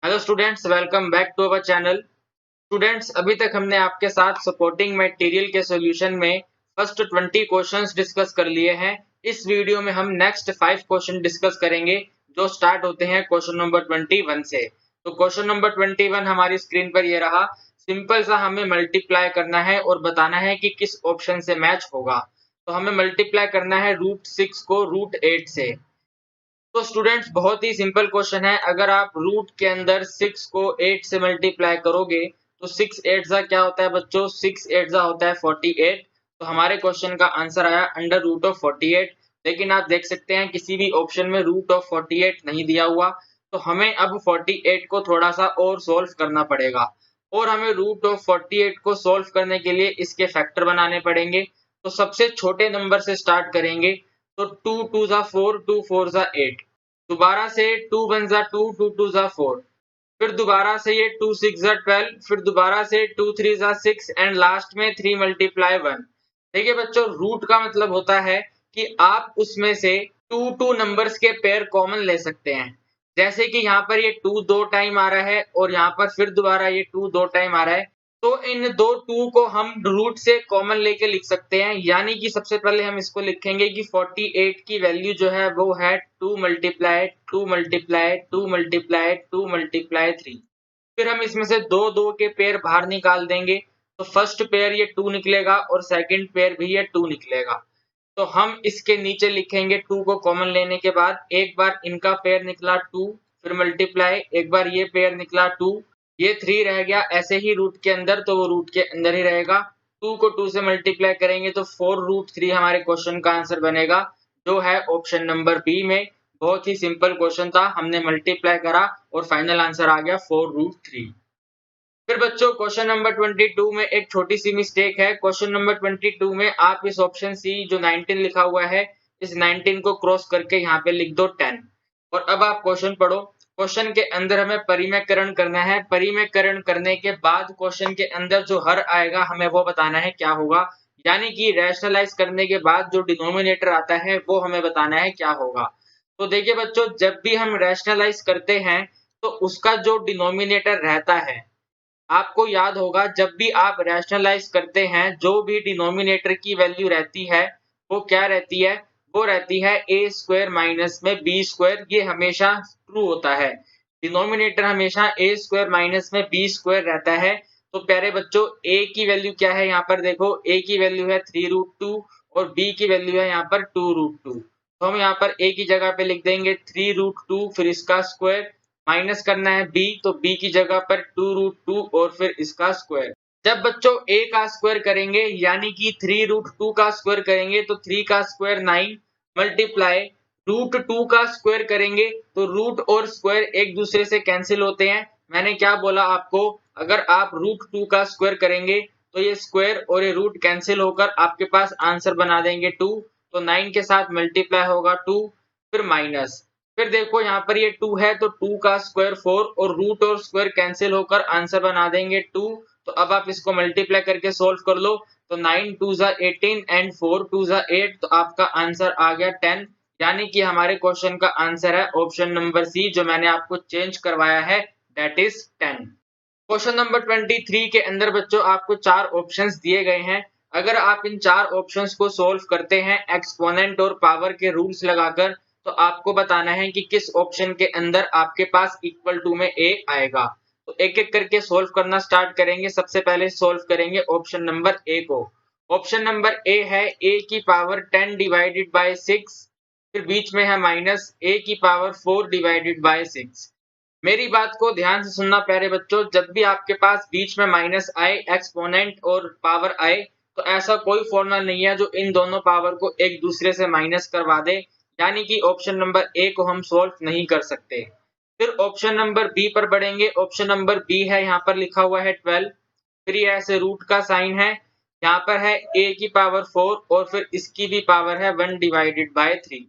Hello students, welcome back to our channel. Students, अभी तक हमने आपके साथ सपोर्टिंग मटेरियल के सॉल्यूशन में फर्स्ट 20 क्वेश्चंस डिस्कस कर लिए हैं। इस वीडियो में हम नेक्स्ट 5 क्वेश्चन डिस्कस करेंगे जो स्टार्ट होते हैं क्वेश्चन नंबर 21 से। तो क्वेश्चन नंबर 21 हमारी स्क्रीन पर ये रहा। सिंपल सा हमें मल्टीप्लाई करना है और बताना है कि किस ऑप्शन से मैच होगा। तो हमें मल्टीप्लाई करना है √6 को √8 से। तो स्टूडेंट्स, बहुत ही सिंपल क्वेश्चन है। अगर आप रूट के अंदर 6 को 8 से मल्टीप्लाई करोगे तो 6 8 जा क्या होता है बच्चों? 6 8 जा होता है 48। तो हमारे क्वेश्चन का आंसर आया √48। लेकिन आप देख सकते हैं किसी भी ऑप्शन में √48 नहीं दिया हुआ। तो हमें अब 48 को थोड़ा सा और सोल्व करना पड़ेगा और हमें √48 को सोल्व करने के लिए इसके फैक्टर बनाने पड़ेंगे। तो सबसे छोटे नंबर से स्टार्ट करेंगे। तो 2 2 जा 4, 2 4 जा 8। दोबारा से 2 1 जा 2, 2 2 जा 4। फिर दोबारा से ये 2 6 जा 12। फिर दोबारा से 2 3 जा 6 एंड लास्ट में 3 मल्टीप्लाई 1। देखिए बच्चों, रूट का मतलब होता है कि आप उसमें से 2 नंबर्स के पेयर कॉमन ले सकते हैं। जैसे कि यहाँ पर ये 2 दो टाइम आ रहा है और यहाँ पर फिर दोबारा ये 2 दो टाइम आ रहा है। तो इन दो 2 को हम रूट से कॉमन लेके लिख सकते हैं। यानी कि सबसे पहले हम इसको लिखेंगे कि 48 की वैल्यू जो है वो है 2 मल्टीप्लाई 2 मल्टीप्लाई 2 मल्टीप्लाई 2 मल्टीप्लाई 3। फिर हम इसमें से दो दो के पेयर बाहर निकाल देंगे। तो फर्स्ट पेयर ये 2 निकलेगा और सेकंड पेयर भी ये 2 निकलेगा। तो हम इसके नीचे लिखेंगे 2 को कॉमन लेने के बाद एक बार इनका पेयर निकला 2, फिर मल्टीप्लाई एक बार ये पेयर निकला 2, ये 3 रह गया ऐसे ही रूट के अंदर, तो वो रूट के अंदर ही रहेगा। 2 को 2 से मल्टीप्लाई करेंगे तो 4√3 हमारे क्वेश्चन का आंसर बनेगा, जो है ऑप्शन नंबर बी में। बहुत ही सिंपल क्वेश्चन था, हमने मल्टीप्लाई करा और फाइनल आंसर आ गया 4√3। फिर बच्चों, क्वेश्चन नंबर 22 में एक छोटी सी मिस्टेक है। क्वेश्चन नंबर 22 में आप इस ऑप्शन सी जो 19 लिखा हुआ है, इस 19 को क्रॉस करके यहाँ पे लिख दो 10। और अब आप क्वेश्चन पढ़ो। क्वेश्चन के अंदर हमें परिमेयकरण करना है। परिमेयकरण करने के बाद क्वेश्चन के अंदर जो हर आएगा हमें वो बताना है क्या होगा। यानी कि रैशनलाइज करने के बाद जो डिनोमिनेटर आता है वो हमें बताना है क्या होगा। तो देखिए बच्चों, जब भी हम रैशनलाइज करते हैं तो उसका जो डिनोमिनेटर रहता है, आपको याद होगा जब भी आप रैशनलाइज करते हैं जो भी डिनोमिनेटर की वैल्यू रहती है वो क्या रहती है? वो रहती है a² माइनस में b²। ये हमेशा ट्रू होता है। डिनोमिनेटर हमेशा a² माइनस में b² रहता है। तो प्यारे बच्चों, a की वैल्यू क्या है? यहाँ पर देखो, a की वैल्यू है 3√2 और b की वैल्यू है यहाँ पर 2√2। तो हम यहाँ पर a की जगह पे लिख देंगे 3√2, फिर इसका स्क्वायर, माइनस करना है b, तो b की जगह पर 2√2 और फिर इसका स्क्वायर। जब बच्चों a का स्क्वायर करेंगे यानी कि 3√2 का स्क्वायर करेंगे तो 3 का स्क्वायर 9 मल्टीप्लाई √2 का स्क्वायर करेंगे तो रूट और स्क्वायर एक दूसरे से कैंसिल होते हैं। मैंने क्या बोला आपको? अगर आप √2 का स्क्वायर करेंगे तो ये स्क्वायर और ये रूट कैंसिल होकर आपके पास आंसर बना देंगे 2। तो 9 के साथ मल्टीप्लाई होगा 2, फिर माइनस। फिर देखो यहाँ पर ये 2 है तो 2 का स्क्वायर 4 और रूट और स्क्वायर कैंसिल होकर आंसर बना देंगे 2। तो अब आप इसको मल्टीप्लाई करके सोल्व कर लो। तो 9 2 जा 18 एंड 4 2 जा 8, तो आपका आंसर आ गया 10। यानी कि हमारे क्वेश्चन का आंसर है ऑप्शन नंबर सी, जो मैंने आपको चेंज करवाया है, दैट इज 10। क्वेश्चन नंबर 23 के अंदर बच्चों आपको 4 ऑप्शंस दिए गए हैं। अगर आप इन 4 ऑप्शंस को सोल्व करते हैं एक्सपोनेंट और पावर के रूल्स लगाकर, तो आपको बताना है कि किस ऑप्शन के अंदर आपके पास इक्वल टू में a आएगा। तो एक एक करके सोल्व करना स्टार्ट करेंगे। सबसे पहले सोल्व करेंगे ऑप्शन नंबर ए को। ऑप्शन नंबर ए है a की पावर 10 डिवाइडेड बाय 6, फिर बीच में है माइनस a की पावर 4 डिवाइडेड बाय 6। मेरी बात को ध्यान से सुनना प्यारे बच्चों, जब भी आपके पास बीच में माइनस आए, एक्सपोनेंट और पावर आए, तो ऐसा कोई फॉर्मूला नहीं है जो इन दोनों पावर को एक दूसरे से माइनस करवा दे। यानी कि ऑप्शन नंबर ए को हम सोल्व नहीं कर सकते। फिर ऑप्शन नंबर बी पर बढ़ेंगे। ऑप्शन नंबर बी है, यहाँ पर लिखा हुआ है 12, फिर ये ऐसे रूट का साइन है, यहाँ पर है a की पावर 4 और फिर इसकी भी पावर है 1 डिवाइडेड बाय 3।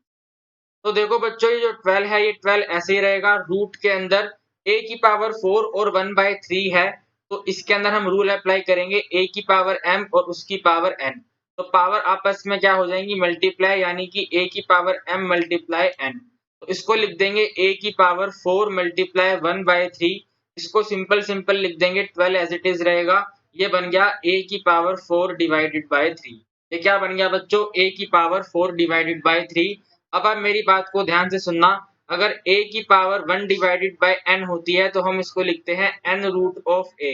तो देखो बच्चों, ये जो 12 है ये 12 ऐसे ही रहेगा। रूट के अंदर a की पावर 4 और 1/3 है, तो इसके अंदर हम रूल अप्लाई करेंगे a की पावर m और उसकी पावर n। तो पावर आपस में क्या हो जाएंगी? मल्टीप्लाई, यानी कि a की पावर m मल्टीप्लाई n। तो इसको लिख देंगे a की पावर 4 मल्टीप्लाई 1/3। इसको सिंपल लिख देंगे 12 एज इट इज रहेगा। ये बन गया a की पावर 4 डिवाइडेड बाय 3। ये क्या बन गया बच्चों, a की पावर 4 डिवाइडेड बाय 3। अब आप मेरी बात को ध्यान से सुनना, अगर a की पावर 1 डिवाइडेड बाय n होती है तो हम इसको लिखते हैं n रूट ऑफ a।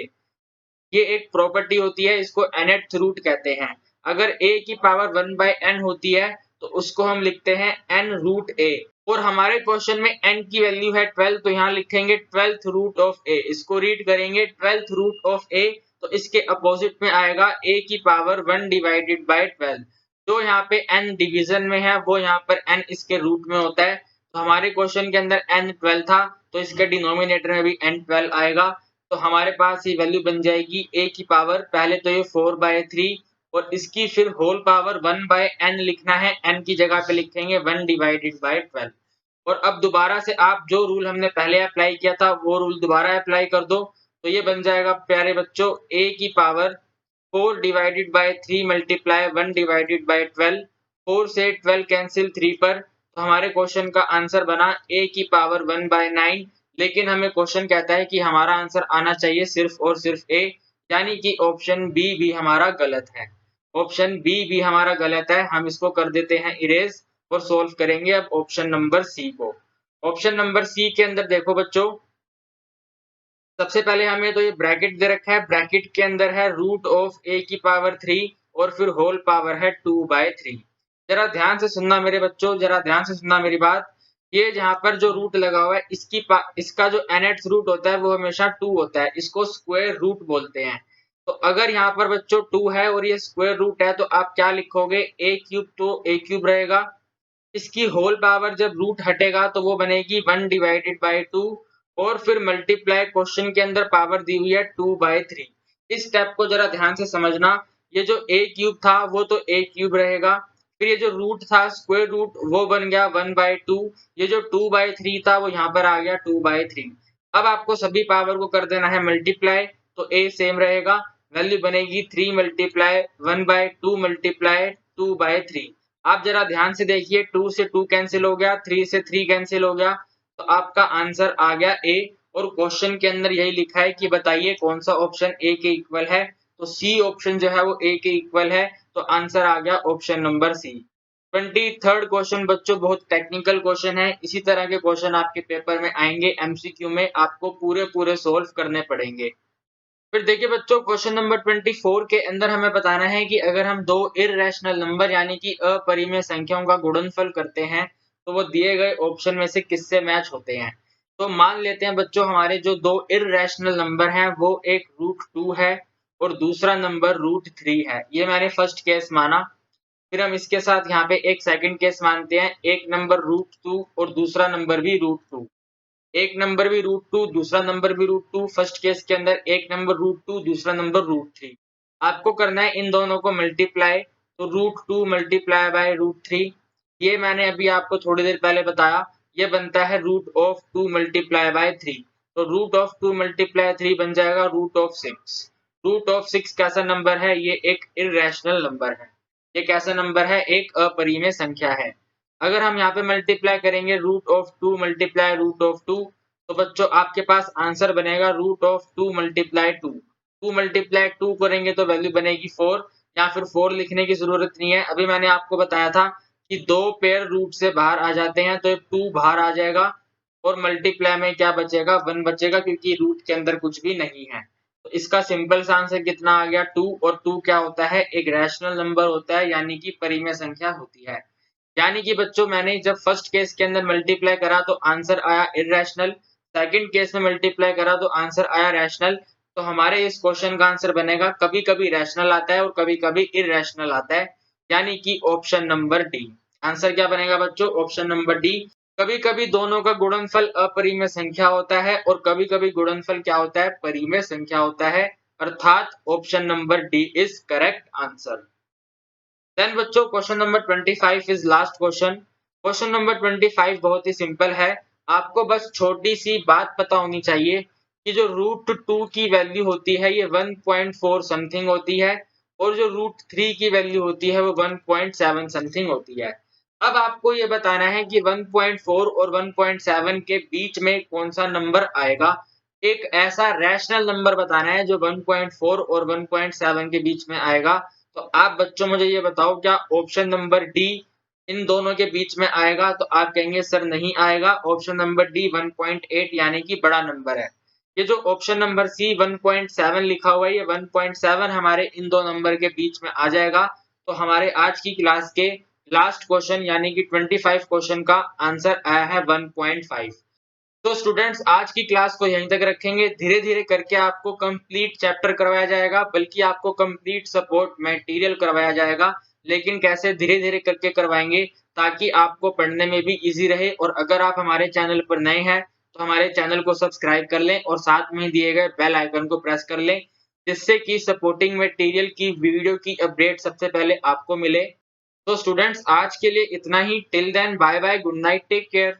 ये एक प्रॉपर्टी होती है, इसको nth रूट कहते हैं। अगर a की पावर 1 बाय n होती है तो उसको हम लिखते हैं n रूट a। और हमारे क्वेश्चन में n की वैल्यू है 12, तो यहाँ लिखेंगे 12th रूट ऑफ a। इसको रीड करेंगे 12th रूट ऑफ a, तो इसके अपोजिट में आएगा a की पावर 1 डिवाइडेड बाय 12। जो यहाँ पे n डिवीजन में है वो यहाँ पर n इसके रूट में होता है। तो हमारे क्वेश्चन के अंदर n 12 था, तो इसके डिनोमिनेटर में भी n 12 आएगा। तो हमारे पास ये वैल्यू बन जाएगी a की पावर, पहले तो ये 4/3 और इसकी फिर होल पावर 1/n लिखना है, n की जगह पे लिखेंगे 1 डिवाइडेड बाय 12। और अब दोबारा से आप जो रूल हमने पहले अप्लाई किया था वो रूल दोबारा अप्लाई कर दो, तो ये बन जाएगा प्यारे बच्चों a की power 4 divided by 3 multiply 1 divided by 12। 4 से 12 कैंसिल 3 पर, तो हमारे क्वेश्चन का आंसर बना a की पावर 1/9। लेकिन हमें क्वेश्चन कहता है कि हमारा आंसर आना चाहिए सिर्फ और सिर्फ a, यानी कि ऑप्शन बी भी हमारा गलत है। ऑप्शन बी भी हमारा गलत है, हम इसको कर देते हैं इरेज और सोल्व करेंगे अब ऑप्शन नंबर सी को। ऑप्शन नंबर सी के अंदर देखो बच्चों, सबसे पहले हमें तो ये ब्रैकेट दे रखा है, ब्रैकेट के अंदर है रूट ऑफ a की पावर 3 और फिर होल पावर है 2/3। जरा ध्यान से सुनना मेरे बच्चों, जरा ध्यान से सुनना मेरी बात। ये जहां पर जो रूट लगा हुआ है इसका जो nth रूट होता है वो हमेशा 2 होता है, इसको स्क्वायर रूट बोलते हैं। तो अगर यहाँ पर बच्चों 2 है और ये स्क्वायर रूट है तो आप क्या लिखोगे, a क्यूब, तो a क्यूब रहेगा। इसकी होल पावर जब रूट हटेगा तो वो बनेगी 1 डिवाइडेड बाय 2 और फिर मल्टीप्लाई, क्वेश्चन के अंदर पावर दी हुई है 2/3। इस स्टेप को जरा ध्यान से समझना, ये जो a क्यूब था वो तो a क्यूब रहेगा, फिर ये जो रूट था स्क्वायर रूट वो बन गया 1/2, ये जो 2/3 था वो यहाँ पर आ गया 2/3। अब आपको सभी पावर को कर देना है मल्टीप्लाई, तो a सेम रहेगा, वैल्यू बनेगी 3 मल्टीप्लाई 1/2 मल्टीप्लाई 2/3। आप जरा ध्यान से देखिए, 2 से 2 कैंसिल हो गया, 3 से 3 कैंसिल हो गया, तो आपका आंसर आ गया ए। और क्वेश्चन के अंदर यही लिखा है कि बताइए कौन सा ऑप्शन ए के इक्वल है, तो सी ऑप्शन जो है वो ए के इक्वल है, तो आंसर आ गया option number C. 23rd question बच्चों बहुत टेक्निकल क्वेश्चन है, इसी तरह के क्वेश्चन आपके पेपर में आएंगे, एमसीक्यू में आपको पूरे सोल्व करने पड़ेंगे। फिर देखिए बच्चों क्वेश्चन नंबर 24 के अंदर हमें बताना है कि अगर हम दो इर्रेशनल नंबर यानी कि अपरिमेय संख्याओं का गुणनफल करते हैं तो वो दिए गए ऑप्शन में से किससे मैच होते हैं। तो मान लेते हैं बच्चों हमारे जो दो इर्रेशनल नंबर हैं वो एक √2 है और दूसरा नंबर √3 है। ये मैंने फर्स्ट केस माना। फिर हम इसके साथ यहाँ पे एक सेकंड केस मानते हैं, एक नंबर √2 और दूसरा नंबर भी √2। एक नंबर भी √2, दूसरा नंबर भी √2। फर्स्ट केस के अंदर एक नंबर √2, दूसरा नंबर √3। आपको करना है इन दोनों को मल्टीप्लाई, तो √2 मल्टीप्लाई बाय √3। ये मैंने अभी आपको थोड़ी देर पहले बताया, ये बनता है √2 मल्टीप्लाई बाय 3। तो √2 मल्टीप्लाई 3 बन जाएगा √6। √6 कैसा नंबर है, ये एक इर्रेशनल नंबर है। ये कैसा नंबर है, एक अपरिमेय संख्या है। अगर हम यहाँ पे मल्टीप्लाई करेंगे √2 मल्टीप्लाई √2, तो बच्चों आपके पास आंसर बनेगा √2 मल्टीप्लाई 2। 2 मल्टीप्लाई 2 करेंगे तो वैल्यू बनेगी 4, या फिर 4 लिखने की जरूरत नहीं है, अभी मैंने आपको बताया था कि दो पेयर रूट से बाहर आ जाते हैं तो 2 बाहर आ जाएगा और मल्टीप्लाई में क्या बचेगा, 1 बचेगा, क्योंकि रूट के अंदर कुछ भी नहीं है। तो इसका सिंपल सा आंसर कितना आ गया, 2। और 2 क्या होता है, एक रैशनल नंबर होता है, यानी कि परिमेय संख्या होती है। यानी कि बच्चों मैंने जब फर्स्ट केस के अंदर मल्टीप्लाई करा तो आंसर आया इररेशनल, सेकंड केस में मल्टीप्लाई करा तो आंसर आया रैशनल। तो हमारे इस क्वेश्चन का आंसर बनेगा, कभी कभी रैशनल आता है और कभी कभी इररेशनल आता है, यानी कि ऑप्शन नंबर डी। आंसर क्या बनेगा बच्चों, ऑप्शन नंबर डी। कभी कभी दोनों का गुणनफल अपरिमेय संख्या होता है और कभी कभी गुणनफल क्या होता है, परिमेय संख्या होता है, अर्थात option number D is correct answer. Then बच्चों question number 25 is last question. Question number 25 बहुत ही सिंपल है, आपको बस छोटी सी बात पता होनी चाहिए कि जो √2 की वैल्यू होती है ये 1.4 समथिंग होती है और जो √3 की वैल्यू होती है वो 1.7 समथिंग होती है। अब आपको ये बताना है कि 1.4 और 1.7 के बीच में कौन सा नंबर आएगा। एक ऐसा रैशनल नंबर बताना है जो 1.4 और 1.7 के बीच में आएगा। तो आप बच्चों मुझे ये बताओ, क्या ऑप्शन नंबर डी इन दोनों के बीच में आएगा? तो आप कहेंगे सर नहीं आएगा। ऑप्शन नंबर डी 1.8 यानी कि बड़ा नंबर है। ये जो ऑप्शन नंबर सी 1.7 लिखा हुआ है, ये 1.7 हमारे इन दो नंबर के बीच में आ जाएगा। तो हमारे आज की क्लास के लास्ट क्वेश्चन यानी कि 25 क्वेश्चन का आंसर आया है 1.5। तो स्टूडेंट्स आज की क्लास को यहीं तक रखेंगे। धीरे धीरे करके आपको कंप्लीट चैप्टर करवाया जाएगा, बल्कि आपको कंप्लीट सपोर्ट मटेरियल करवाया जाएगा। लेकिन कैसे, धीरे धीरे करके करवाएंगे ताकि आपको पढ़ने में भी इजी रहे। और अगर आप हमारे चैनल पर नए हैं तो हमारे चैनल को सब्सक्राइब कर लें और साथ में दिए गए बेल आइकन को प्रेस कर लें, जिससे कि सपोर्टिंग मटेरियल की वीडियो की अपडेट सबसे पहले आपको मिले। तो स्टूडेंट्स आज के लिए इतना ही। Till then bye bye, good night, take care.